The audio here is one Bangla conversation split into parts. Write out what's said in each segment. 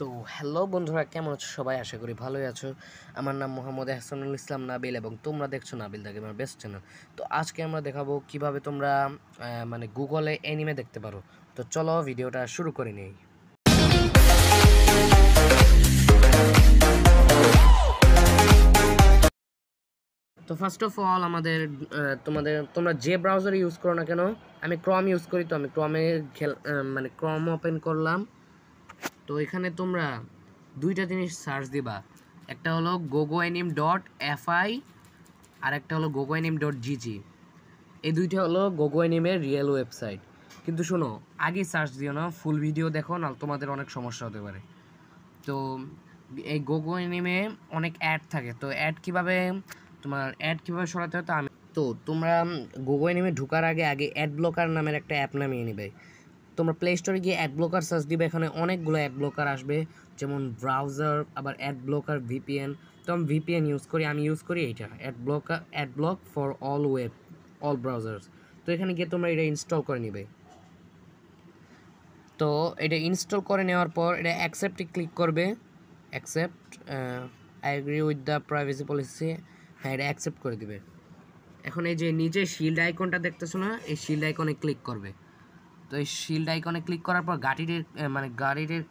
তো হ্যালো বন্ধুরা, কেমন আছো সবাই? আশা করি ভালোই আছো। আমার নাম মোহাম্মদ এহসানুল ইসলাম নাবিল এবং তোমরা দেখছো Nabil the gamer best channel. তো আজকে আমরা দেখাবো কিভাবে তোমরা মানে গুগলে অ্যানিমে দেখতে পারো। তো চলো ভিডিওটা শুরু করে নেই। তো ফার্স্ট অফ অল আমাদের তোমরা যে ব্রাউজার ইউজ করো না কেন, আমি ক্রম ইউজ করি, তো আমি ক্রমে মানে ক্রম ওপেন করলাম। তো এখানে তোমরা দুইটা জিনিস সার্চ দিবা, একটা হলো gogoanim.fi আর একটা হলো gogoanim.gg। এই দুইটা হলো gogoanim-এর রিয়েল ওয়েবসাইট। কিন্তু শোনো, আগে সার্চ দিও না, ফুল ভিডিও দেখো, না তোমাদের অনেক সমস্যা হতে পারে। তো এই gogoanim-এ অনেক অ্যাড থাকে, তো অ্যাড কীভাবে সরাতে হয় তো তোমরা gogoanim-এ ঢোকার আগে অ্যাড ব্লকার নামের একটা অ্যাপ নামিয়ে নেবে। তোমরা প্লে স্টোরে গিয়ে অ্যাড ব্লকার সার্চ দিবে, এখানে অনেকগুলো অ্যাড ব্লকার আসবে, যেমন ব্রাউজার, আবার অ্যাড ব্লকার, ভিপিএন। তো আমি ভিপিএন ইউজ করি, এইটা ad block for all browsers. তো এখানে গিয়ে তোমরা এটা ইনস্টল করে নিবে। তো এটা ইনস্টল করে নেওয়ার পর এটা অ্যাকসেপ্টে ক্লিক করবে। Accept, I agree with the privacy policy. হ্যাঁ, এটা অ্যাকসেপ্ট করে দিবে। এখন এই যে নিচে শিল্ড আইকনটা দেখতেছো না, এই শিল্ড আইকনে ক্লিক করবে। তো এই শিল্ড আইকনে ক্লিক করার পর গাড়ির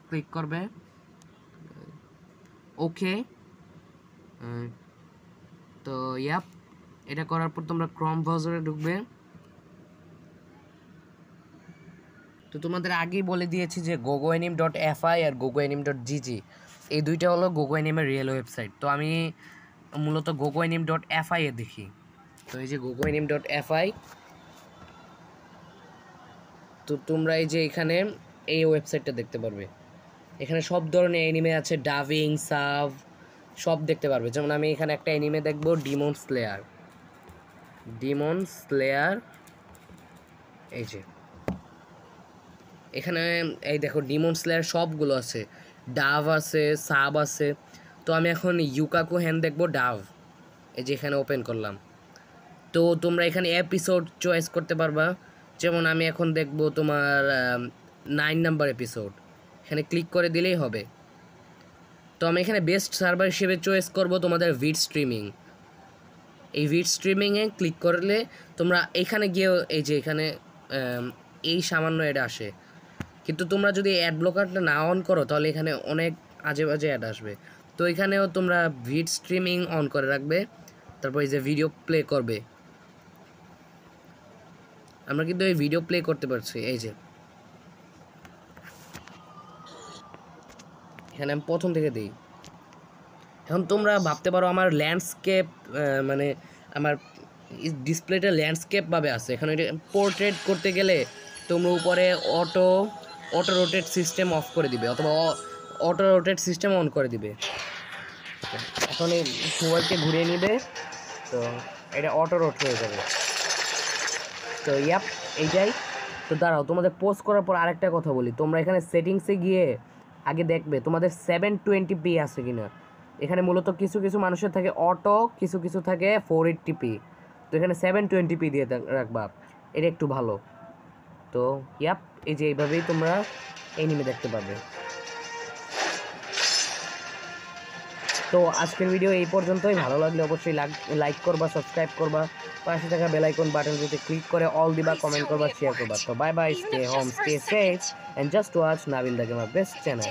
ক্লিক করবে। ওকে, তো এটা করার পর তোমরা ক্রম ব্রাউজারে ঢুকবে। তো তোমাদের আগেই বলে দিয়েছি যে gogoanim.fi আর gogoanim.gg এই দুইটা হলো gogoanim-এর রিয়েল ওয়েবসাইট। তো আমি মূলত gogoanim.fi এ দেখি। তো এই যে gogoanim.fi, তো তোমরা এই যে এখানে এই ওয়েবসাইটটা দেখতে পারবে। এখানে সব ধরনের অ্যানিমে আছে, ডাবিং, সাব সব দেখতে পারবে। যেমন আমি এখানে একটা অ্যানিমে দেখবো, ডিমন স্লেয়ার। এই যে এখানে এই দেখো, ডিমন স্লেয়ার সবগুলো আছে, ডাভ আছে, সাব আছে। তো আমি এখন ইউকাকু হ্যান দেখবো, ডাভ। এই যে এখানে ওপেন করলাম। তো তোমরা এখানে এপিসোড চয়েস করতে পারবা। যেমন আমি এখন দেখবো তোমার 9 নাম্বার এপিসোড, এখানে ক্লিক করে দিলেই হবে। তো আমি এখানে বেস্ট সার্ভার হিসেবে চয়েস করব তোমাদের ভিড স্ট্রিমিং। এই ভিড স্ট্রিমিংয়ে ক্লিক করলে তোমরা এখানে গিয়ে এই যে এখানে এই সামান্য অ্যাড আসে, কিন্তু তোমরা যদি অ্যাড ব্লকারটা না অন করো তাহলে এখানে অনেক আজে বাজে অ্যাড আসবে। তো এখানেও তোমরা ভিড স্ট্রিমিং অন করে রাখবে, তারপর এই যে ভিডিও প্লে করবে। আমরা কিন্তু এই ভিডিও প্লে করতে পারছি। এই যে এখানে আমি প্রথম থেকে দিই। এখন তোমরা ভাবতে পারো আমার ল্যান্ডস্কেপ, মানে আমার ডিসপ্লেটা ল্যান্ডস্কেপ ভাবে আছে। এখানে পোর্ট্রেট করতে গেলে তোমরা উপরে অটো রোটেট সিস্টেম অফ করে দিবে, অথবা অটো রোটেট সিস্টেম অন করে দিবে। এখন এই মোবাইলকে ঘুরিয়ে নিবে, তো এটা অটো রোট হয়ে যাবে। তো এইটাই। তো দাঁড়াও, তোমাদের পোস্ট করার পর আরেকটা কথা বলি, তোমরা এখানে সেটিংসে গিয়ে আগে দেখবে তোমাদের 720p আছে কিনা। এখানে মূলত কিছু মানুষের থাকে অটো, কিছু থাকে 480p। তো এখানে 720p দিয়ে রাখবা, এটা একটু ভালো। তো এই যে এইভাবেই তোমরা অ্যানিমে দেখতে পাবে। তো আজকের ভিডিও এই পর্যন্তই। ভালো লাগলে অবশ্যই লাইক করবা, সাবস্ক্রাইব করবা, পাশে থাকা বেল আইকন বাটনটিতে ক্লিক করে অল দিবা, কমেন্ট করবা, শেয়ার করবা। তো bye bye, stay home, stay safe, and just watch Nabil the gamer best channel.